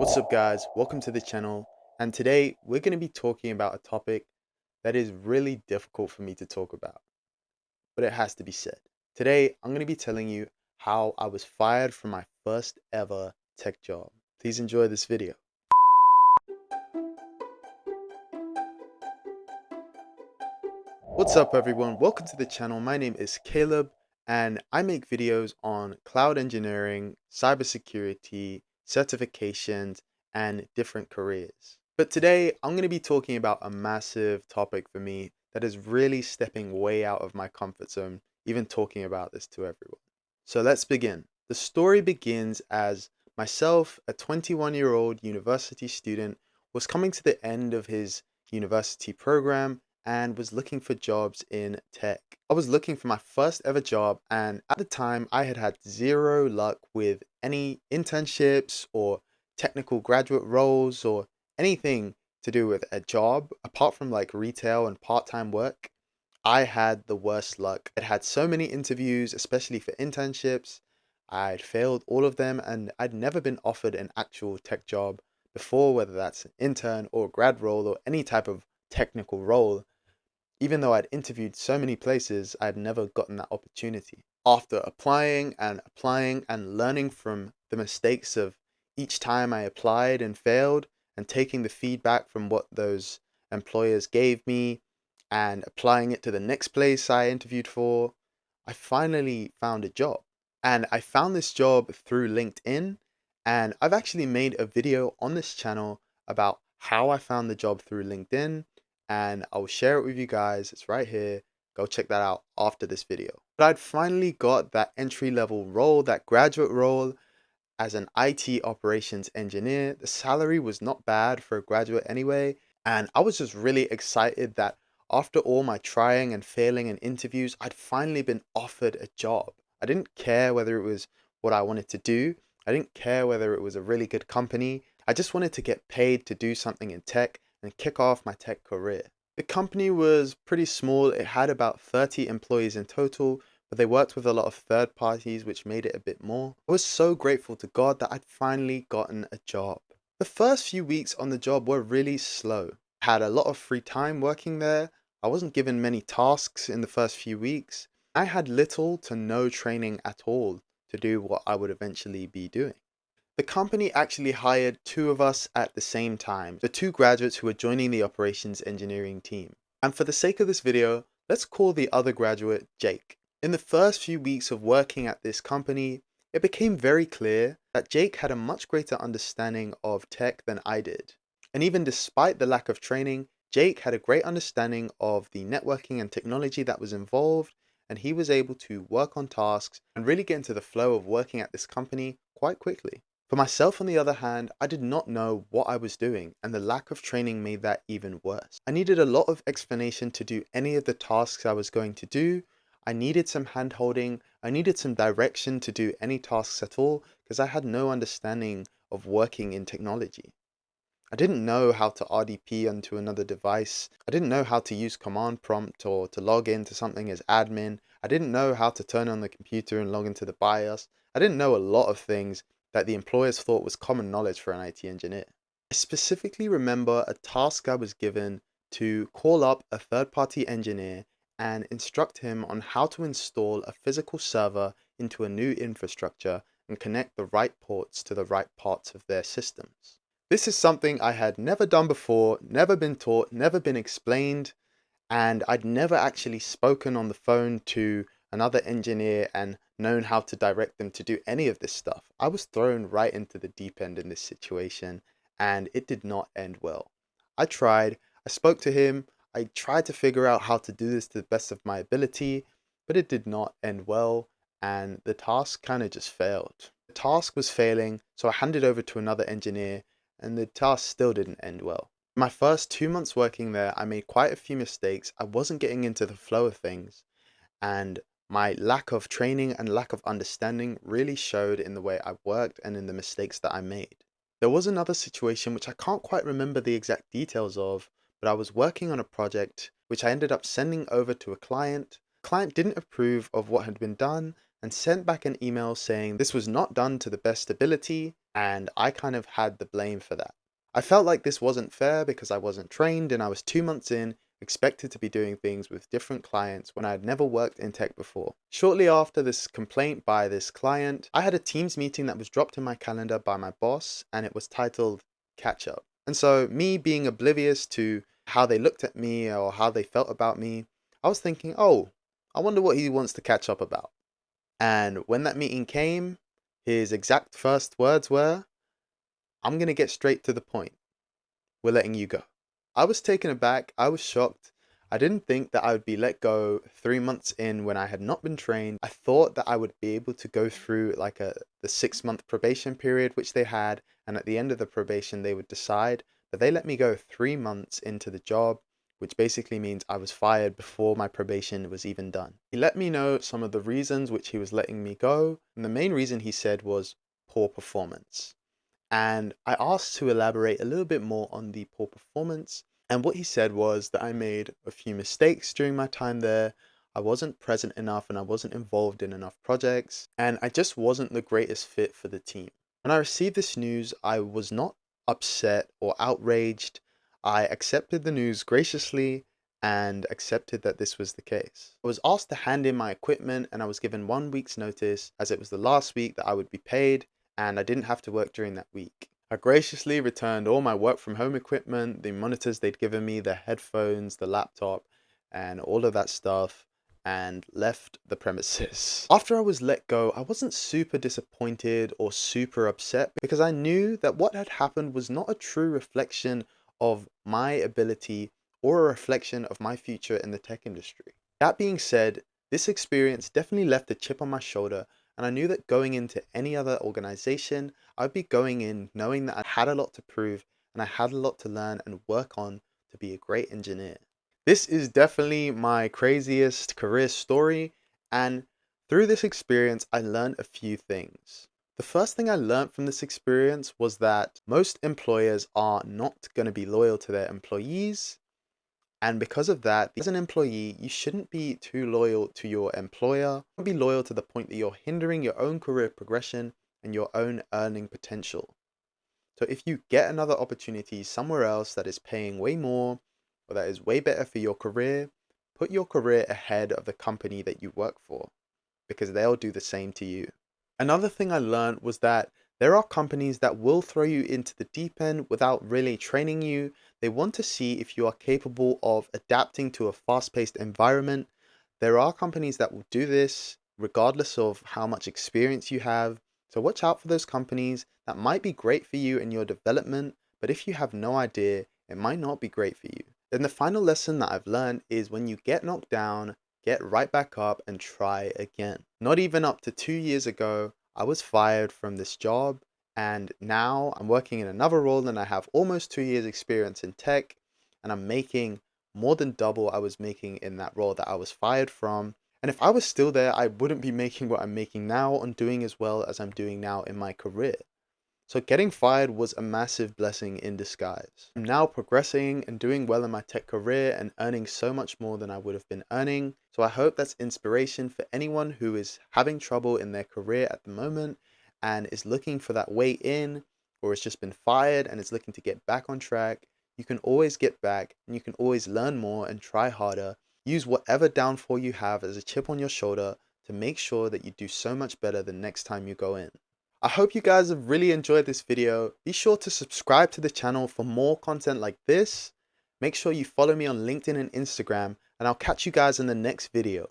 What's up guys, welcome to the channel, and today we're going to be talking about a topic that is really difficult for me to talk about, but it has to be said. Today I'm going to be telling you how I was fired from my first ever tech job. Please enjoy this video. What's up everyone, welcome to the channel. My name is Caleb and I make videos on cloud engineering, cybersecurity, certifications, and different careers. But today I'm going to be talking about a massive topic for me that is really stepping way out of my comfort zone, even talking about this to everyone. So let's begin. The story begins as myself, a 21-year-old university student, was coming to the end of his university program and was looking for jobs in tech. I was looking for my first ever job, and at the time I had had zero luck with any internships or technical graduate roles or anything to do with a job apart from like retail and part-time work. I had the worst luck. I'd had so many interviews, especially for internships. I'd failed all of them and I'd never been offered an actual tech job before, whether that's an intern or grad role or any type of technical role. Even though I'd interviewed so many places, I'd never gotten that opportunity. After applying and learning from the mistakes of each time I applied and failed, and taking the feedback from what those employers gave me and applying it to the next place I interviewed for, I finally found a job. And I found this job through LinkedIn, and I've actually made a video on this channel about how I found the job through LinkedIn, and I'll share it with you guys. It's right here. Go check that out after this video. But I'd finally got that entry level role, that graduate role as an IT operations engineer. The salary was not bad for a graduate anyway, and I was just really excited that after all my trying and failing in interviews, I'd finally been offered a job. I didn't care whether it was what I wanted to do. I didn't care whether it was a really good company. I just wanted to get paid to do something in tech and kick off my tech career. The company was pretty small. It had about 30 employees in total, but they worked with a lot of third parties, which made it a bit more. I was so grateful to God that I'd finally gotten a job. The first few weeks on the job were really slow. I had a lot of free time working there. I wasn't given many tasks in the first few weeks. I had little to no training at all to do what I would eventually be doing. The company actually hired two of us at the same time, the two graduates who were joining the operations engineering team. And for the sake of this video, let's call the other graduate Jake. In the first few weeks of working at this company, it became very clear that Jake had a much greater understanding of tech than I did. And even despite the lack of training, Jake had a great understanding of the networking and technology that was involved, and he was able to work on tasks and really get into the flow of working at this company quite quickly. For myself, on the other hand, I did not know what I was doing, and the lack of training made that even worse. I needed a lot of explanation to do any of the tasks I was going to do. I needed some hand-holding. I needed some direction to do any tasks at all, because I had no understanding of working in technology. I didn't know how to RDP onto another device. I didn't know how to use command prompt or to log into something as admin. I didn't know how to turn on the computer and log into the BIOS. I didn't know a lot of things that the employers thought was common knowledge for an IT engineer. I specifically remember a task I was given to call up a third-party engineer and instruct him on how to install a physical server into a new infrastructure and connect the right ports to the right parts of their systems. This is something I had never done before, never been taught, never been explained, and I'd never actually spoken on the phone to another engineer and known how to direct them to do any of this stuff. I was thrown right into the deep end in this situation, and it did not end well. I tried, I spoke to him, I tried to figure out how to do this to the best of my ability, but it did not end well, and the task kind of just failed. The task was failing, so I handed over to another engineer, and the task still didn't end well. My first 2 months working there, I made quite a few mistakes. I wasn't getting into the flow of things, and my lack of training and lack of understanding really showed in the way I worked and in the mistakes that I made. There was another situation which I can't quite remember the exact details of, but I was working on a project which I ended up sending over to a client. The client didn't approve of what had been done and sent back an email saying this was not done to the best ability and I kind of had the blame for that. I felt like this wasn't fair because I wasn't trained and I was 2 months in, expected to be doing things with different clients when I had never worked in tech before. Shortly after this complaint by this client, I had a Teams meeting that was dropped in my calendar by my boss, and it was titled Catch Up. And so, me being oblivious to how they looked at me or how they felt about me, I was thinking, oh, I wonder what he wants to catch up about. And when that meeting came, his exact first words were, I'm going to get straight to the point. We're letting you go. I was taken aback. I was shocked. I didn't think that I would be let go 3 months in when I had not been trained. I thought that I would be able to go through like the 6 month probation period, which they had. And at the end of the probation, they would decide. But they let me go 3 months into the job, which basically means I was fired before my probation was even done. He let me know some of the reasons which he was letting me go. And the main reason he said was poor performance. And I asked to elaborate a little bit more on the poor performance. And what he said was that I made a few mistakes during my time there. I wasn't present enough and I wasn't involved in enough projects. And I just wasn't the greatest fit for the team. When I received this news, I was not upset or outraged. I accepted the news graciously and accepted that this was the case. I was asked to hand in my equipment and I was given 1 week's notice as it was the last week that I would be paid, and I didn't have to work during that week. I graciously returned all my work from home equipment, the monitors they'd given me, the headphones, the laptop, and all of that stuff, and left the premises. After I was let go, I wasn't super disappointed or super upset because I knew that what had happened was not a true reflection of my ability or a reflection of my future in the tech industry. That being said, this experience definitely left a chip on my shoulder, and I knew that going into any other organization, I'd be going in knowing that I had a lot to prove and I had a lot to learn and work on to be a great engineer. This is definitely my craziest career story, and through this experience, I learned a few things. The first thing I learned from this experience was that most employers are not going to be loyal to their employees. And because of that, as an employee, you shouldn't be too loyal to your employer. Don't be loyal to the point that you're hindering your own career progression and your own earning potential. So if you get another opportunity somewhere else that is paying way more or that is way better for your career, put your career ahead of the company that you work for because they'll do the same to you. Another thing I learned was that there are companies that will throw you into the deep end without really training you. They want to see if you are capable of adapting to a fast-paced environment. There are companies that will do this regardless of how much experience you have. So watch out for those companies that might be great for you in your development, but if you have no idea, it might not be great for you. Then the final lesson that I've learned is when you get knocked down, get right back up and try again. Not even up to 2 years ago, I was fired from this job, and now I'm working in another role and I have almost 2 years experience in tech, and I'm making more than double I was making in that role that I was fired from. And if I was still there, I wouldn't be making what I'm making now and doing as well as I'm doing now in my career. So getting fired was a massive blessing in disguise. I'm now progressing and doing well in my tech career and earning so much more than I would have been earning. So I hope that's inspiration for anyone who is having trouble in their career at the moment and is looking for that way in, or has just been fired and is looking to get back on track. You can always get back and you can always learn more and try harder. Use whatever downfall you have as a chip on your shoulder to make sure that you do so much better the next time you go in. I hope you guys have really enjoyed this video. Be sure to subscribe to the channel for more content like this. Make sure you follow me on LinkedIn and Instagram, and I'll catch you guys in the next video.